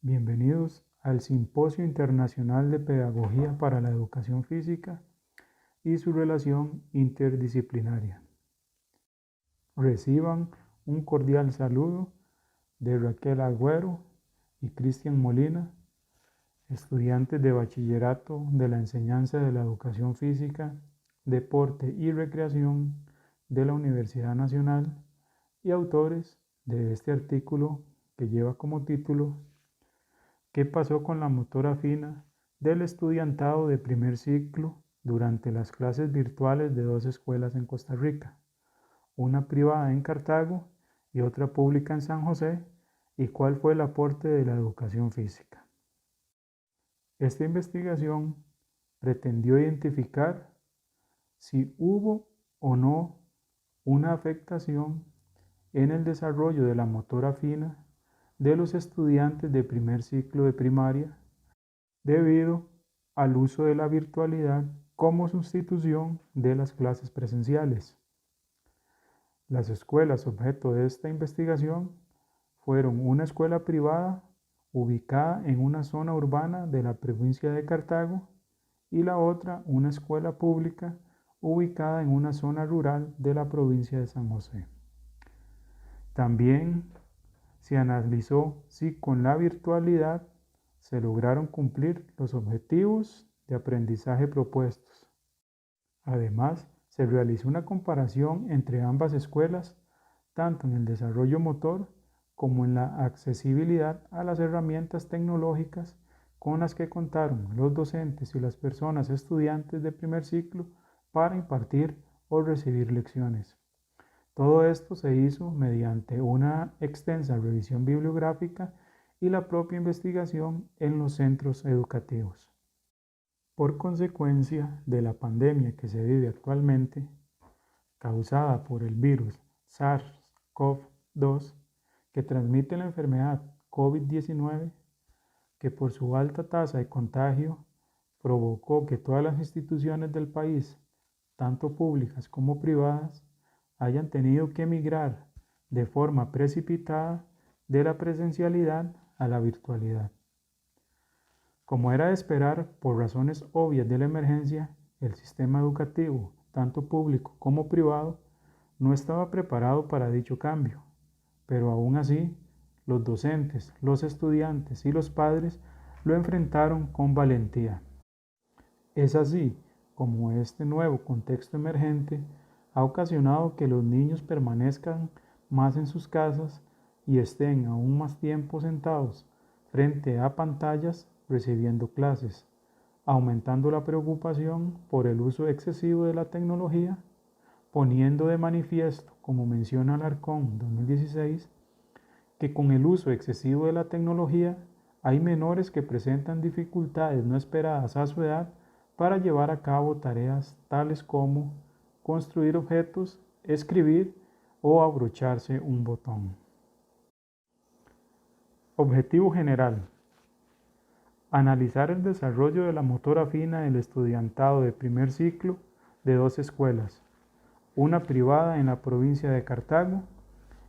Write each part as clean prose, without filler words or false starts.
Bienvenidos al Simposio Internacional de Pedagogía para la Educación Física y su relación interdisciplinaria. Reciban un cordial saludo de Raquel Agüero y Cristian Molina, estudiantes de bachillerato de la enseñanza de la educación física, deporte y recreación de la Universidad Nacional y autores de este artículo que lleva como título ¿Qué pasó con la motora fina del estudiantado de primer ciclo durante las clases virtuales de dos escuelas en Costa Rica? Una privada en Cartago y otra pública en San José, y cuál fue el aporte de la educación física. Esta investigación pretendió identificar si hubo o no una afectación en el desarrollo de la motora fina de los estudiantes de primer ciclo de primaria debido al uso de la virtualidad como sustitución de las clases presenciales. Las escuelas objeto de esta investigación fueron una escuela privada ubicada en una zona urbana de la provincia de Cartago y la otra una escuela pública ubicada en una zona rural de la provincia de San José. También se analizó si con la virtualidad se lograron cumplir los objetivos de aprendizaje propuestos. Además, se realizó una comparación entre ambas escuelas, tanto en el desarrollo motor como en la accesibilidad a las herramientas tecnológicas con las que contaron los docentes y las personas estudiantes de primer ciclo para impartir o recibir lecciones. Todo esto se hizo mediante una extensa revisión bibliográfica y la propia investigación en los centros educativos. Por consecuencia de la pandemia que se vive actualmente, causada por el virus SARS-CoV-2, que transmite la enfermedad COVID-19, que por su alta tasa de contagio provocó que todas las instituciones del país, tanto públicas como privadas, hayan tenido que migrar de forma precipitada de la presencialidad a la virtualidad. Como era de esperar, por razones obvias de la emergencia, el sistema educativo, tanto público como privado, no estaba preparado para dicho cambio, pero aún así, los docentes, los estudiantes y los padres lo enfrentaron con valentía. Es así como este nuevo contexto emergente ha ocasionado que los niños permanezcan más en sus casas y estén aún más tiempo sentados frente a pantallas recibiendo clases, aumentando la preocupación por el uso excesivo de la tecnología, poniendo de manifiesto, como menciona Alarcón 2016, que con el uso excesivo de la tecnología hay menores que presentan dificultades no esperadas a su edad para llevar a cabo tareas tales como construir objetos, escribir o abrocharse un botón. Objetivo general. Analizar el desarrollo de la motora fina del estudiantado de primer ciclo de dos escuelas, una privada en la provincia de Cartago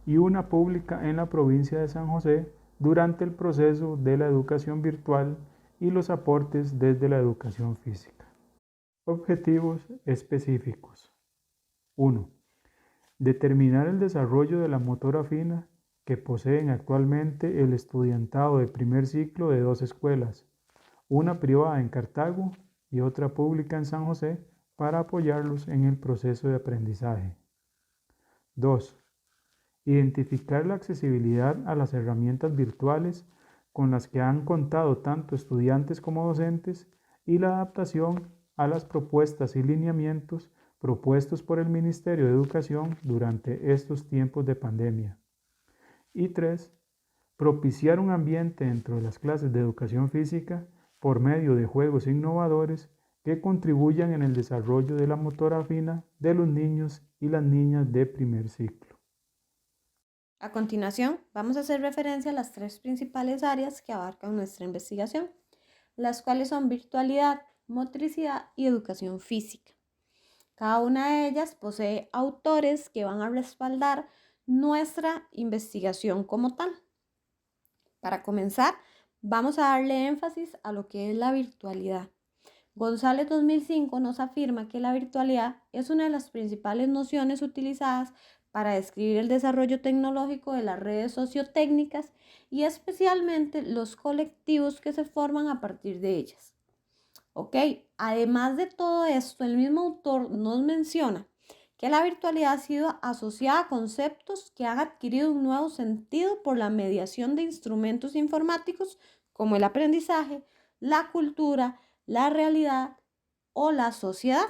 y una pública en la provincia de San José durante el proceso de la educación virtual y los aportes desde la educación física. Objetivos específicos. 1. Determinar el desarrollo de la motora fina que poseen actualmente el estudiantado de primer ciclo de dos escuelas, una privada en Cartago y otra pública en San José, para apoyarlos en el proceso de aprendizaje. 2. Identificar la accesibilidad a las herramientas virtuales con las que han contado tanto estudiantes como docentes y la adaptación a las propuestas y lineamientos propuestos por el Ministerio de Educación durante estos tiempos de pandemia. Y 3. Propiciar un ambiente dentro de las clases de educación física por medio de juegos innovadores que contribuyan en el desarrollo de la motora fina de los niños y las niñas de primer ciclo. A continuación, vamos a hacer referencia a las tres principales áreas que abarcan nuestra investigación, las cuales son virtualidad, motricidad y educación física. Cada una de ellas posee autores que van a respaldar nuestra investigación como tal. Para comenzar, vamos a darle énfasis a lo que es la virtualidad. González 2005 nos afirma que la virtualidad es una de las principales nociones utilizadas para describir el desarrollo tecnológico de las redes sociotécnicas y especialmente los colectivos que se forman a partir de ellas. ¿Ok? Además de todo esto, el mismo autor nos menciona que la virtualidad ha sido asociada a conceptos que han adquirido un nuevo sentido por la mediación de instrumentos informáticos como el aprendizaje, la cultura, la realidad o la sociedad.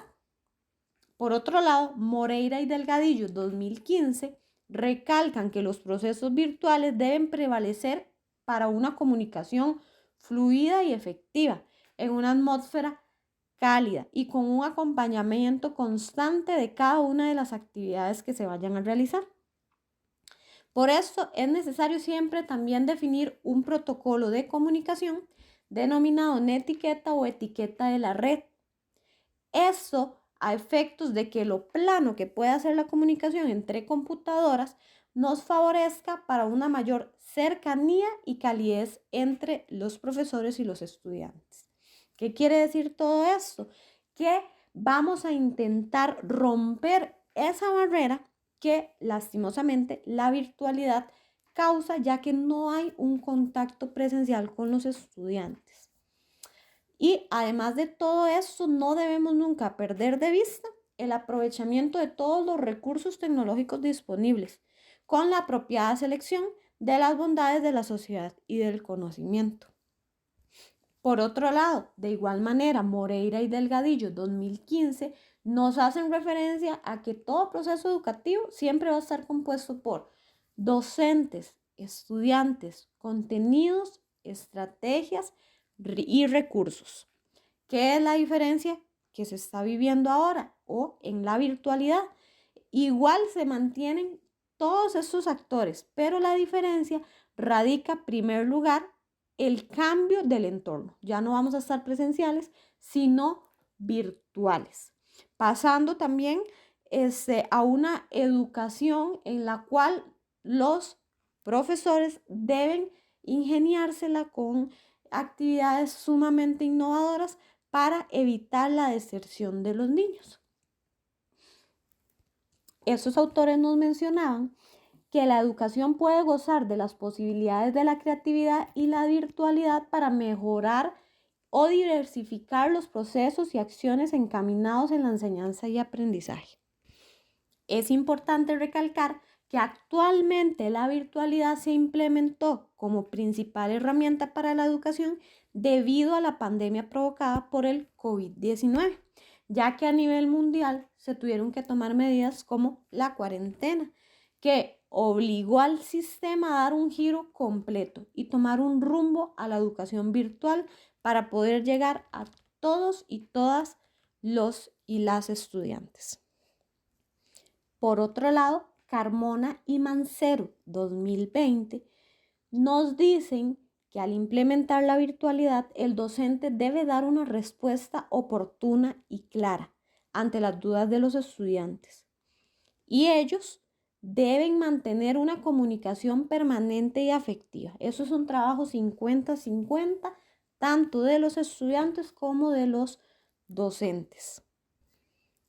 Por otro lado, Moreira y Delgadillo 2015 recalcan que los procesos virtuales deben prevalecer para una comunicación fluida y efectiva en una atmósfera cálida y con un acompañamiento constante de cada una de las actividades que se vayan a realizar. Por eso es necesario siempre también definir un protocolo de comunicación denominado netiqueta o etiqueta de la red. Eso a efectos de que lo plano que puede hacer la comunicación entre computadoras nos favorezca para una mayor cercanía y calidez entre los profesores y los estudiantes. ¿Qué quiere decir todo esto? Que vamos a intentar romper esa barrera que lastimosamente la virtualidad causa, ya que no hay un contacto presencial con los estudiantes. Y además de todo esto, no debemos nunca perder de vista el aprovechamiento de todos los recursos tecnológicos disponibles, con la apropiada selección de las bondades de la sociedad y del conocimiento. Por otro lado, de igual manera, Moreira y Delgadillo 2015 nos hacen referencia a que todo proceso educativo siempre va a estar compuesto por docentes, estudiantes, contenidos, estrategias y recursos. ¿Qué es la diferencia que se está viviendo ahora o en la virtualidad? Igual se mantienen todos estos actores, pero la diferencia radica en primer lugar el cambio del entorno. Ya no vamos a estar presenciales, sino virtuales. Pasando también a una educación en la cual los profesores deben ingeniársela con actividades sumamente innovadoras para evitar la deserción de los niños. Esos autores nos mencionaban que la educación puede gozar de las posibilidades de la creatividad y la virtualidad para mejorar o diversificar los procesos y acciones encaminados en la enseñanza y aprendizaje. Es importante recalcar que actualmente la virtualidad se implementó como principal herramienta para la educación debido a la pandemia provocada por el COVID-19, ya que a nivel mundial se tuvieron que tomar medidas como la cuarentena, que obligó al sistema a dar un giro completo y tomar un rumbo a la educación virtual para poder llegar a todos y todas los y las estudiantes. Por otro lado, Carmona y Mancero 2020 nos dicen que al implementar la virtualidad, el docente debe dar una respuesta oportuna y clara ante las dudas de los estudiantes. Y ellos deben mantener una comunicación permanente y afectiva. Eso es un trabajo 50-50, tanto de los estudiantes como de los docentes.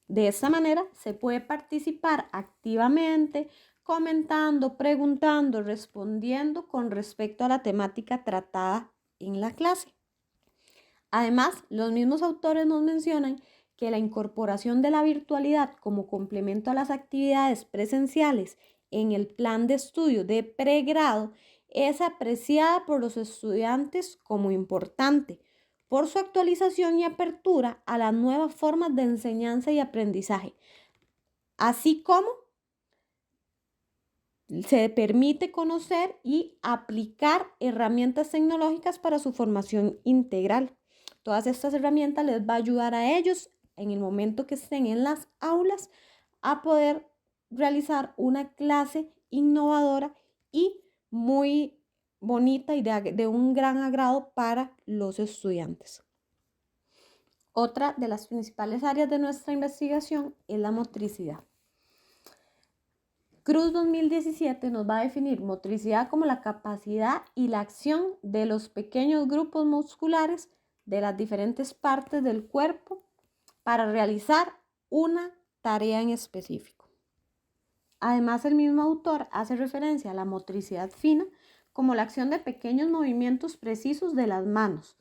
De esta manera se puede participar activamente, comentando, preguntando, respondiendo con respecto a la temática tratada en la clase. Además, los mismos autores nos mencionan que la incorporación de la virtualidad como complemento a las actividades presenciales en el plan de estudio de pregrado es apreciada por los estudiantes como importante por su actualización y apertura a las nuevas formas de enseñanza y aprendizaje, así como se permite conocer y aplicar herramientas tecnológicas para su formación integral. Todas estas herramientas les va a ayudar a ellos en el momento que estén en las aulas a poder realizar una clase innovadora y muy bonita y de un gran agrado para los estudiantes. Otra de las principales áreas de nuestra investigación es la motricidad. Cruz 2017 nos va a definir motricidad como la capacidad y la acción de los pequeños grupos musculares de las diferentes partes del cuerpo para realizar una tarea en específico. Además, el mismo autor hace referencia a la motricidad fina como la acción de pequeños movimientos precisos de las manos,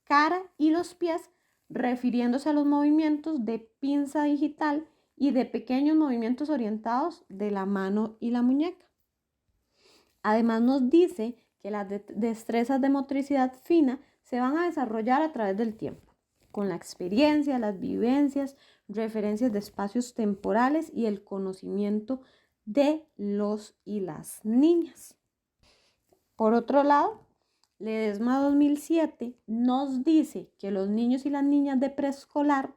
cara y los pies, refiriéndose a los movimientos de pinza digital y de pequeños movimientos orientados de la mano y la muñeca. Además nos dice que las destrezas de motricidad fina se van a desarrollar a través del tiempo, con la experiencia, las vivencias, referencias de espacios temporales y el conocimiento de los y las niñas. Por otro lado, Ledesma 2007 nos dice que los niños y las niñas de preescolar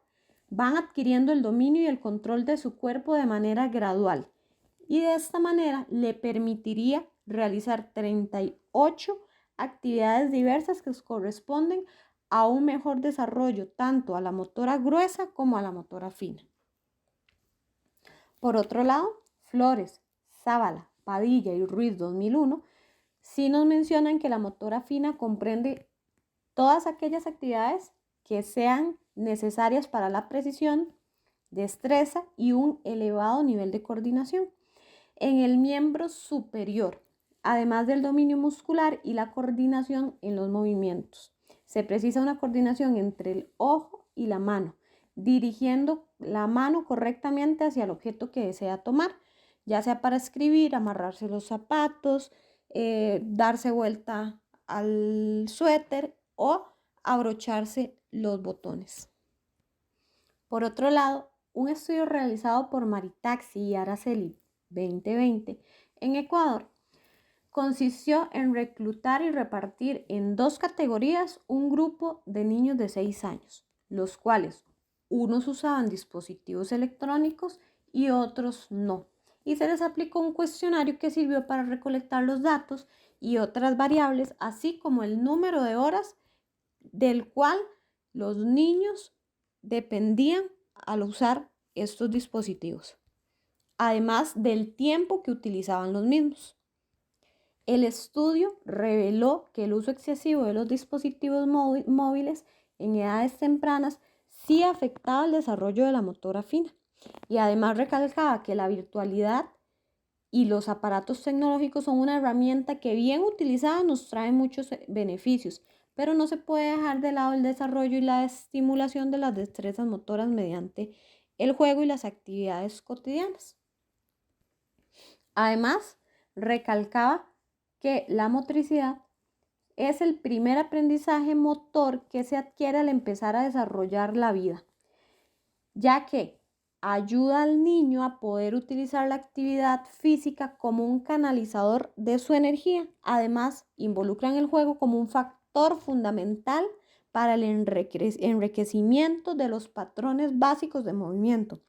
van adquiriendo el dominio y el control de su cuerpo de manera gradual y de esta manera le permitiría realizar 38 actividades diversas que corresponden a un mejor desarrollo tanto a la motora gruesa como a la motora fina. Por otro lado, Flores, Zavala, Padilla y Ruiz 2001 sí nos mencionan que la motora fina comprende todas aquellas actividades que sean necesarias para la precisión, destreza y un elevado nivel de coordinación en el miembro superior, además del dominio muscular y la coordinación en los movimientos. Se precisa una coordinación entre el ojo y la mano, dirigiendo la mano correctamente hacia el objeto que desea tomar, ya sea para escribir, amarrarse los zapatos, darse vuelta al suéter o abrocharse los botones. Por otro lado, un estudio realizado por Maritaxi y Araceli 2020 en Ecuador consistió en reclutar y repartir en 2 categorías un grupo de niños de 6 años, los cuales unos usaban dispositivos electrónicos y otros no. Y se les aplicó un cuestionario que sirvió para recolectar los datos y otras variables, así como el número de horas del cual los niños dependían al usar estos dispositivos, además del tiempo que utilizaban los mismos. El estudio reveló que el uso excesivo de los dispositivos móviles en edades tempranas sí afectaba el desarrollo de la motora fina y además recalcaba que la virtualidad y los aparatos tecnológicos son una herramienta que bien utilizada nos trae muchos beneficios, pero no se puede dejar de lado el desarrollo y la estimulación de las destrezas motoras mediante el juego y las actividades cotidianas. Además, recalcaba que la motricidad es el primer aprendizaje motor que se adquiere al empezar a desarrollar la vida, ya que ayuda al niño a poder utilizar la actividad física como un canalizador de su energía. Además, involucran el juego como un factor fundamental para el enriquecimiento de los patrones básicos de movimiento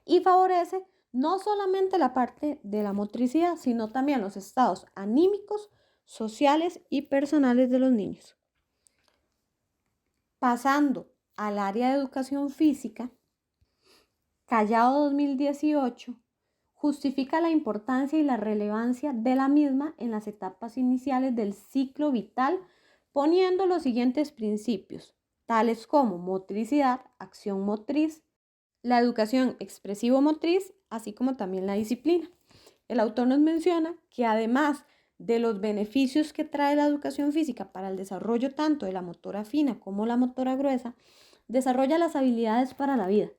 y favorece no solamente la parte de la motricidad, sino también los estados anímicos, sociales y personales de los niños. Pasando al área de educación física, Callao 2018 justifica la importancia y la relevancia de la misma en las etapas iniciales del ciclo vital, poniendo los siguientes principios, tales como motricidad, acción motriz, la educación expresivo-motriz, así como también la disciplina. El autor nos menciona que además de los beneficios que trae la educación física para el desarrollo tanto de la motora fina como la motora gruesa, desarrolla las habilidades para la vida,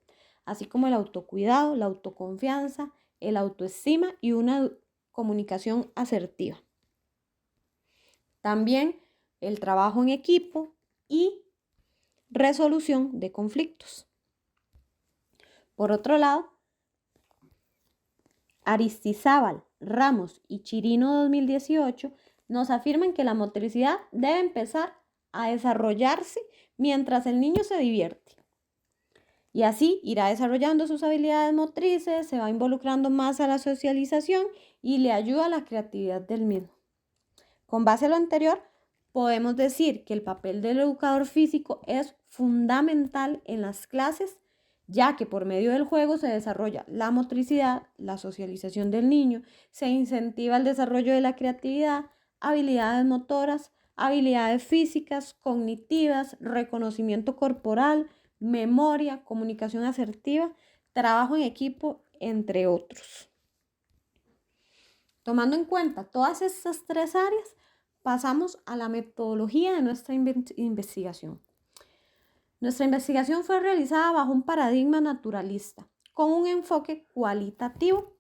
así como el autocuidado, la autoconfianza, el autoestima y una comunicación asertiva. También el trabajo en equipo y resolución de conflictos. Por otro lado, Aristizábal, Ramos y Chirino 2018 nos afirman que la motricidad debe empezar a desarrollarse mientras el niño se divierte. Y así irá desarrollando sus habilidades motrices, se va involucrando más a la socialización y le ayuda a la creatividad del mismo. Con base a lo anterior, podemos decir que el papel del educador físico es fundamental en las clases, ya que por medio del juego se desarrolla la motricidad, la socialización del niño, se incentiva el desarrollo de la creatividad, habilidades motoras, habilidades físicas, cognitivas, reconocimiento corporal, memoria, comunicación asertiva, trabajo en equipo, entre otros. Tomando en cuenta todas estas tres áreas, pasamos a la metodología de nuestra investigación. Nuestra investigación fue realizada bajo un paradigma naturalista, con un enfoque cualitativo.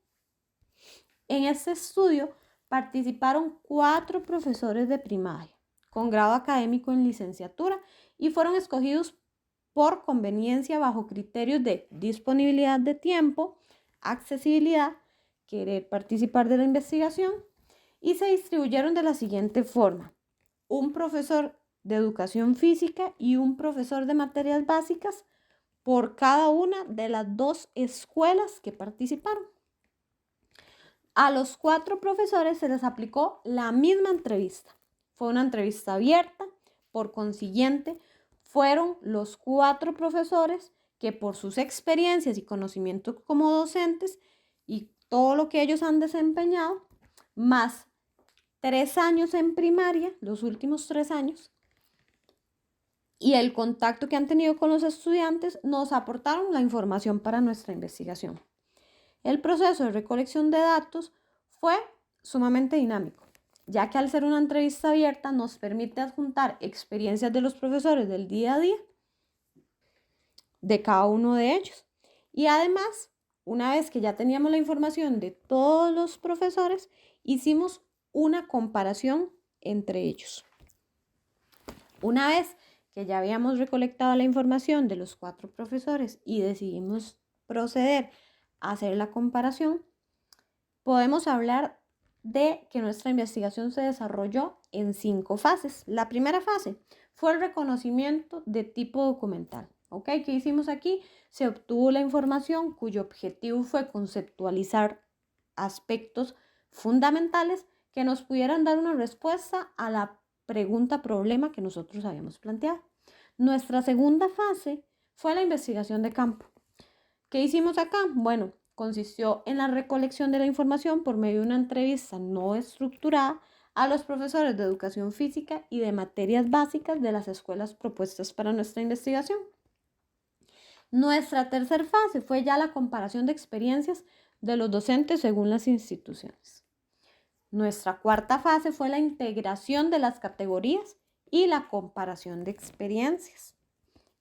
En este estudio participaron 4 profesores de primaria, con grado académico en licenciatura, y fueron escogidos por conveniencia bajo criterios de disponibilidad de tiempo, accesibilidad, querer participar de la investigación, y se distribuyeron de la siguiente forma: un profesor de educación física y un profesor de materias básicas por cada una de las 2 escuelas que participaron. A los 4 profesores se les aplicó la misma entrevista. Fue una entrevista abierta, por consiguiente, fueron los 4 profesores que, por sus experiencias y conocimientos como docentes y todo lo que ellos han desempeñado, más 3 años en primaria, los últimos 3 años, y el contacto que han tenido con los estudiantes, nos aportaron la información para nuestra investigación. El proceso de recolección de datos fue sumamente dinámico, ya que al ser una entrevista abierta nos permite adjuntar experiencias de los profesores del día a día de cada uno de ellos. Y además, una vez que ya teníamos la información de todos los profesores, hicimos una comparación entre ellos. Una vez que ya habíamos recolectado la información de los 4 profesores y decidimos proceder a hacer la comparación, podemos hablar de que nuestra investigación se desarrolló en 5 fases. La primera fase fue el reconocimiento de tipo documental. ¿Qué hicimos aquí? Se obtuvo la información cuyo objetivo fue conceptualizar aspectos fundamentales que nos pudieran dar una respuesta a la pregunta-problema que nosotros habíamos planteado. Nuestra segunda fase fue la investigación de campo. ¿Qué hicimos acá? Bueno, consistió en la recolección de la información por medio de una entrevista no estructurada a los profesores de educación física y de materias básicas de las escuelas propuestas para nuestra investigación. Nuestra tercera fase fue ya la comparación de experiencias de los docentes según las instituciones. Nuestra cuarta fase fue la integración de las categorías y la comparación de experiencias.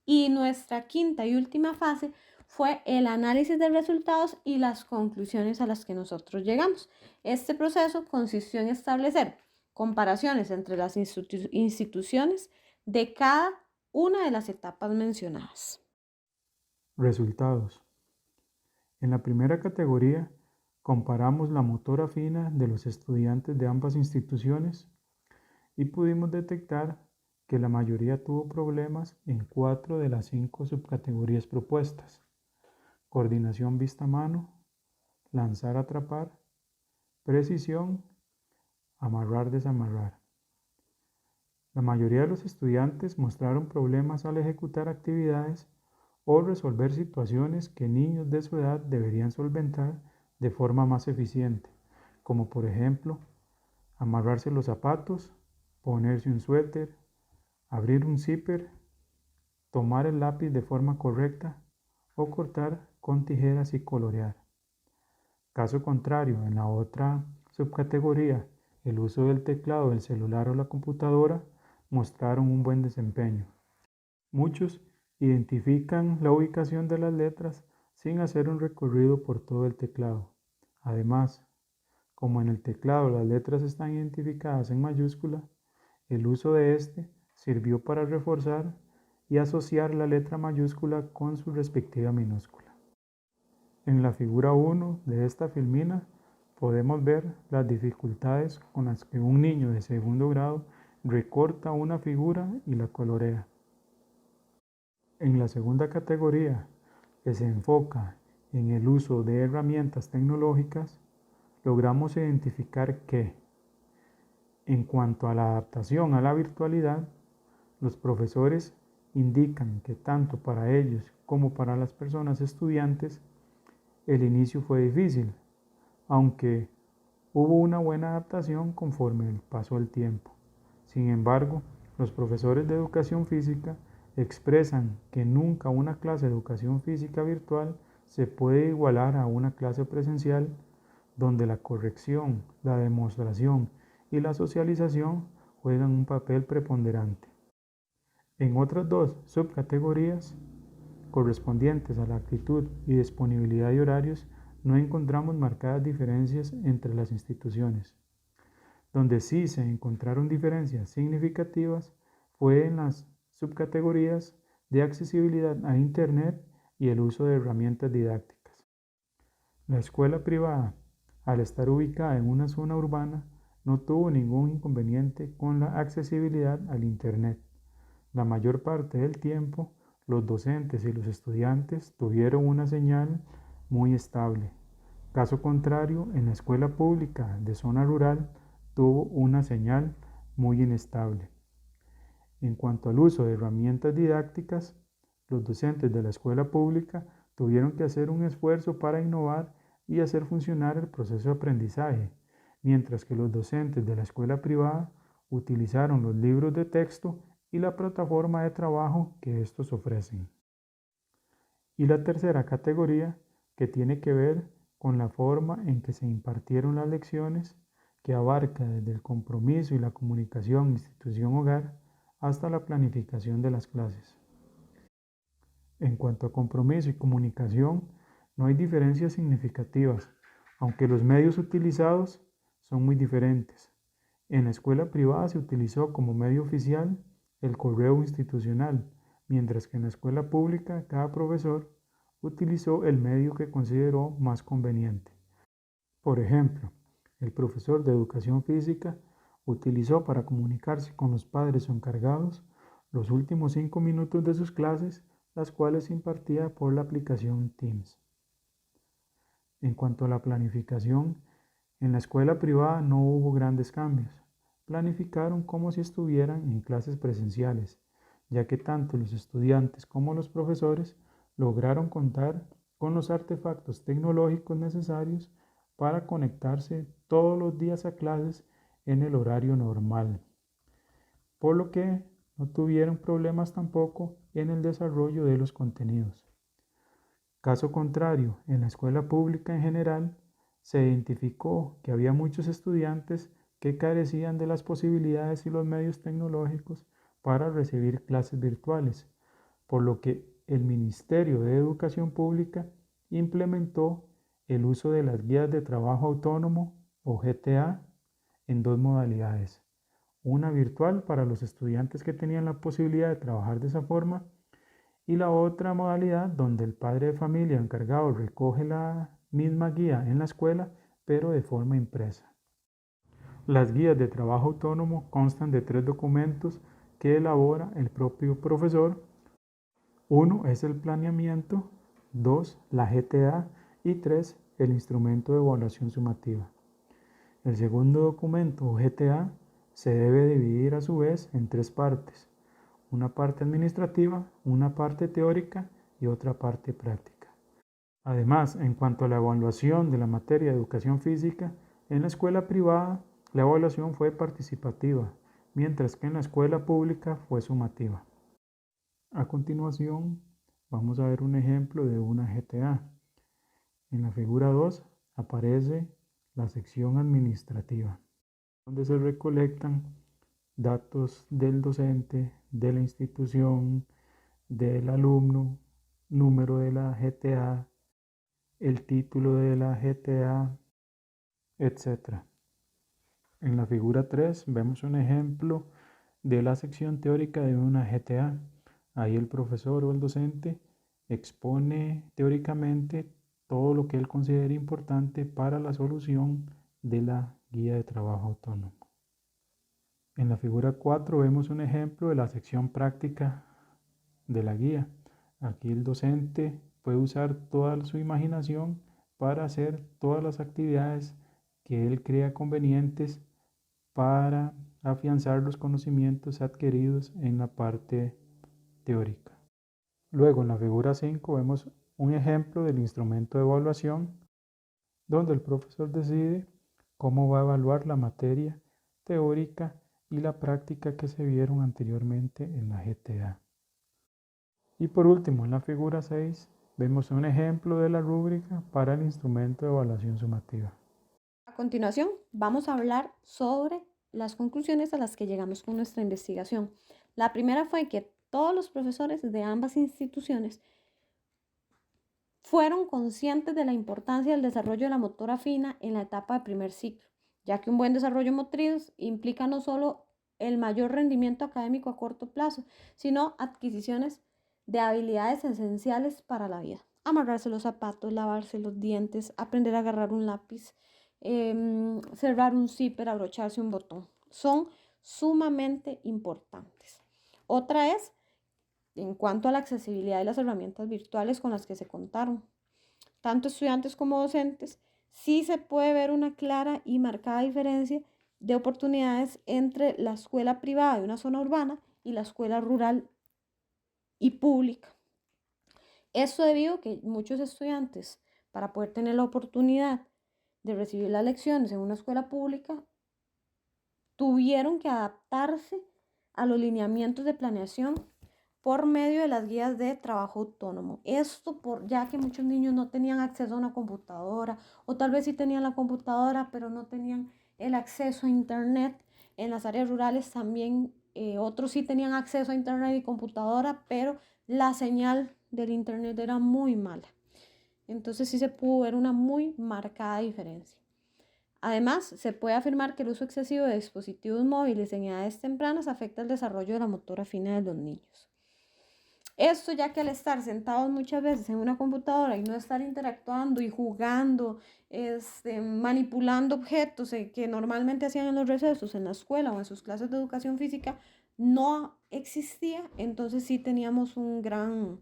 Y nuestra quinta y última fase fue el análisis de resultados y las conclusiones a las que nosotros llegamos. Este proceso consistió en establecer comparaciones entre las instituciones de cada una de las etapas mencionadas. Resultados. En la primera categoría, comparamos la motora fina de los estudiantes de ambas instituciones y pudimos detectar que la mayoría tuvo problemas en 4 de las 5 subcategorías propuestas: coordinación vista-mano, lanzar-atrapar, precisión, amarrar-desamarrar. La mayoría de los estudiantes mostraron problemas al ejecutar actividades o resolver situaciones que niños de su edad deberían solventar de forma más eficiente, como por ejemplo, amarrarse los zapatos, ponerse un suéter, abrir un zipper, tomar el lápiz de forma correcta o cortar con tijeras y colorear. Caso contrario, en la otra subcategoría, el uso del teclado del celular o la computadora mostraron un buen desempeño. Muchos identifican la ubicación de las letras sin hacer un recorrido por todo el teclado. Además, como en el teclado las letras están identificadas en mayúscula, el uso de este sirvió para reforzar y asociar la letra mayúscula con su respectiva minúscula. En la figura 1 de esta filmina podemos ver las dificultades con las que un niño de segundo grado recorta una figura y la colorea. En la segunda categoría, que se enfoca en el uso de herramientas tecnológicas, logramos identificar que, en cuanto a la adaptación a la virtualidad, los profesores indican que tanto para ellos como para las personas estudiantes el inicio fue difícil, aunque hubo una buena adaptación conforme pasó el tiempo. Sin embargo, los profesores de educación física expresan que nunca una clase de educación física virtual se puede igualar a una clase presencial donde la corrección, la demostración y la socialización juegan un papel preponderante. En otras dos subcategorías, correspondientes a la actitud y disponibilidad de horarios, no encontramos marcadas diferencias entre las instituciones. Donde sí se encontraron diferencias significativas fue en las subcategorías de accesibilidad a Internet y el uso de herramientas didácticas. La escuela privada, al estar ubicada en una zona urbana, no tuvo ningún inconveniente con la accesibilidad al Internet. La mayor parte del tiempo, los docentes y los estudiantes tuvieron una señal muy estable. Caso contrario, en la escuela pública de zona rural tuvo una señal muy inestable. En cuanto al uso de herramientas didácticas, los docentes de la escuela pública tuvieron que hacer un esfuerzo para innovar y hacer funcionar el proceso de aprendizaje, mientras que los docentes de la escuela privada utilizaron los libros de texto y la plataforma de trabajo que estos ofrecen. Y la tercera categoría, que tiene que ver con la forma en que se impartieron las lecciones, que abarca desde el compromiso y la comunicación institución-hogar hasta la planificación de las clases. En cuanto a compromiso y comunicación, no hay diferencias significativas, aunque los medios utilizados son muy diferentes. En la escuela privada se utilizó como medio oficial el correo institucional, mientras que en la escuela pública cada profesor utilizó el medio que consideró más conveniente. Por ejemplo, el profesor de educación física utilizó para comunicarse con los padres o encargados los últimos 5 minutos de sus clases, las cuales impartía por la aplicación Teams. En cuanto a la planificación, en la escuela privada no hubo grandes cambios. Planificaron como si estuvieran en clases presenciales, ya que tanto los estudiantes como los profesores lograron contar con los artefactos tecnológicos necesarios para conectarse todos los días a clases en el horario normal, por lo que no tuvieron problemas tampoco en el desarrollo de los contenidos. Caso contrario, en la escuela pública en general, se identificó que había muchos estudiantes que carecían de las posibilidades y los medios tecnológicos para recibir clases virtuales, por lo que el Ministerio de Educación Pública implementó el uso de las guías de trabajo autónomo o GTA en dos modalidades. Una virtual para los estudiantes que tenían la posibilidad de trabajar de esa forma y la otra modalidad donde el padre de familia encargado recoge la misma guía en la escuela pero de forma impresa. Las guías de trabajo autónomo constan de 3 documentos que elabora el propio profesor. 1 es el planeamiento, 2 la GTA y 3 el instrumento de evaluación sumativa. El segundo documento o GTA se debe dividir a su vez en 3 partes, una parte administrativa, una parte teórica y otra parte práctica. Además, en cuanto a la evaluación de la materia de educación física, en la escuela privada la evaluación fue participativa, mientras que en la escuela pública fue sumativa. A continuación, vamos a ver un ejemplo de una GTA. En la figura 2 aparece la sección administrativa, donde se recolectan datos del docente, de la institución, del alumno, número de la GTA, el título de la GTA, etc. En la figura 3 vemos un ejemplo de la sección teórica de una GTA. Ahí el profesor o el docente expone teóricamente todo lo que él considere importante para la solución de la guía de trabajo autónomo. En la figura 4 vemos un ejemplo de la sección práctica de la guía. Aquí el docente puede usar toda su imaginación para hacer todas las actividades que él crea convenientes para afianzar los conocimientos adquiridos en la parte teórica. Luego en la figura 5 vemos un ejemplo del instrumento de evaluación donde el profesor decide cómo va a evaluar la materia teórica y la práctica que se vieron anteriormente en la GTA. Y por último, en la figura 6, vemos un ejemplo de la rúbrica para el instrumento de evaluación sumativa. A continuación, vamos a hablar sobre las conclusiones a las que llegamos con nuestra investigación. La primera fue que todos los profesores de ambas instituciones fueron conscientes de la importancia del desarrollo de la motora fina en la etapa de primer ciclo, ya que un buen desarrollo motriz implica no solo el mayor rendimiento académico a corto plazo, sino adquisiciones de habilidades esenciales para la vida. Amarrarse los zapatos, lavarse los dientes, aprender a agarrar un lápiz, cerrar un zipper, abrocharse un botón. Son sumamente importantes. Otra es en cuanto a la accesibilidad de las herramientas virtuales con las que se contaron. Tanto estudiantes como docentes, sí se puede ver una clara y marcada diferencia de oportunidades entre la escuela privada de una zona urbana y la escuela rural y pública. Esto debido a que muchos estudiantes, para poder tener la oportunidad de recibir las lecciones en una escuela pública, tuvieron que adaptarse a los lineamientos de planeación por medio de las guías de trabajo autónomo. Esto ya que muchos niños no tenían acceso a una computadora, o tal vez sí tenían la computadora, pero no tenían el acceso a internet. En las áreas rurales también otros sí tenían acceso a internet y computadora, pero la señal del internet era muy mala. Entonces sí se pudo ver una muy marcada diferencia. Además, se puede afirmar que el uso excesivo de dispositivos móviles en edades tempranas afecta el desarrollo de la motora fina de los niños. Esto ya que al estar sentados muchas veces en una computadora y no estar interactuando y jugando, manipulando objetos que normalmente hacían en los recesos en la escuela o en sus clases de educación física, no existía, entonces sí teníamos un gran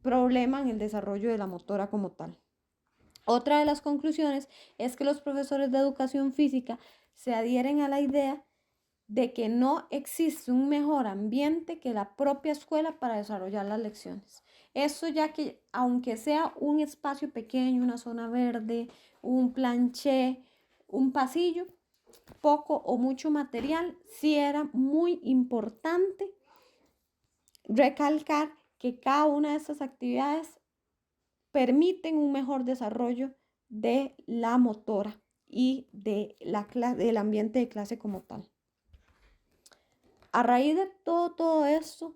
problema en el desarrollo de la motora como tal. Otra de las conclusiones es que los profesores de educación física se adhieren a la idea de que no existe un mejor ambiente que la propia escuela para desarrollar las lecciones. Eso ya que aunque sea un espacio pequeño, una zona verde, un planché, un pasillo, poco o mucho material, sí era muy importante recalcar que cada una de estas actividades permiten un mejor desarrollo de la motora y del ambiente de clase como tal. A raíz de todo esto,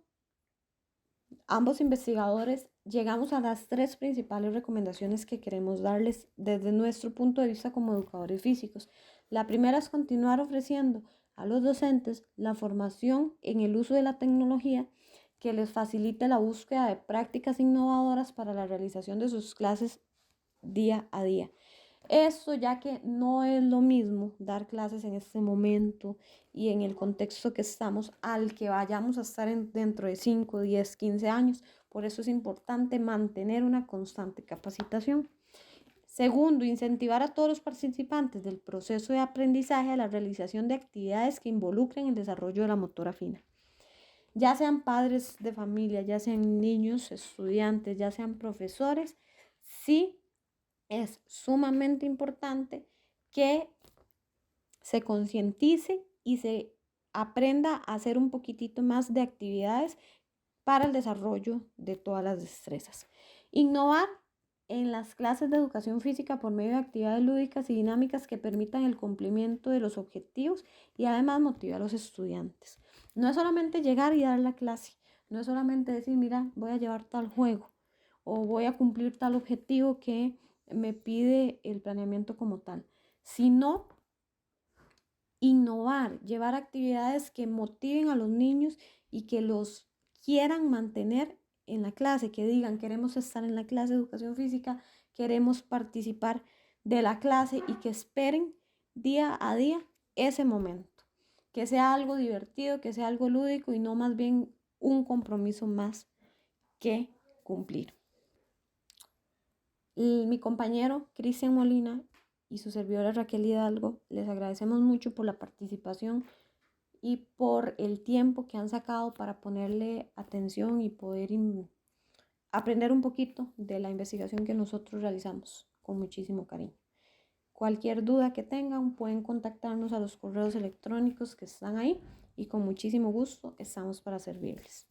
ambos investigadores llegamos a las tres principales recomendaciones que queremos darles desde nuestro punto de vista como educadores físicos. La primera es continuar ofreciendo a los docentes la formación en el uso de la tecnología que les facilite la búsqueda de prácticas innovadoras para la realización de sus clases día a día. Esto ya que no es lo mismo dar clases en este momento y en el contexto que estamos al que vayamos a estar dentro de 5, 10, 15 años. Por eso es importante mantener una constante capacitación. Segundo, incentivar a todos los participantes del proceso de aprendizaje a la realización de actividades que involucren el desarrollo de la motora fina. Ya sean padres de familia, ya sean niños, estudiantes, ya sean profesores, sí es sumamente importante que se concientice y se aprenda a hacer un poquitito más de actividades para el desarrollo de todas las destrezas. Innovar en las clases de educación física por medio de actividades lúdicas y dinámicas que permitan el cumplimiento de los objetivos y además motivar a los estudiantes. No es solamente llegar y dar la clase, no es solamente decir, mira, voy a llevar tal juego o voy a cumplir tal objetivo que me pide el planeamiento como tal, sino innovar, llevar actividades que motiven a los niños y que los quieran mantener en la clase, que digan queremos estar en la clase de educación física, queremos participar de la clase y que esperen día a día ese momento, que sea algo divertido, que sea algo lúdico y no más bien un compromiso más que cumplir. Mi compañero Cristian Molina y su servidora Raquel Hidalgo les agradecemos mucho por la participación y por el tiempo que han sacado para ponerle atención y poder aprender un poquito de la investigación que nosotros realizamos con muchísimo cariño. Cualquier duda que tengan pueden contactarnos a los correos electrónicos que están ahí y con muchísimo gusto estamos para servirles.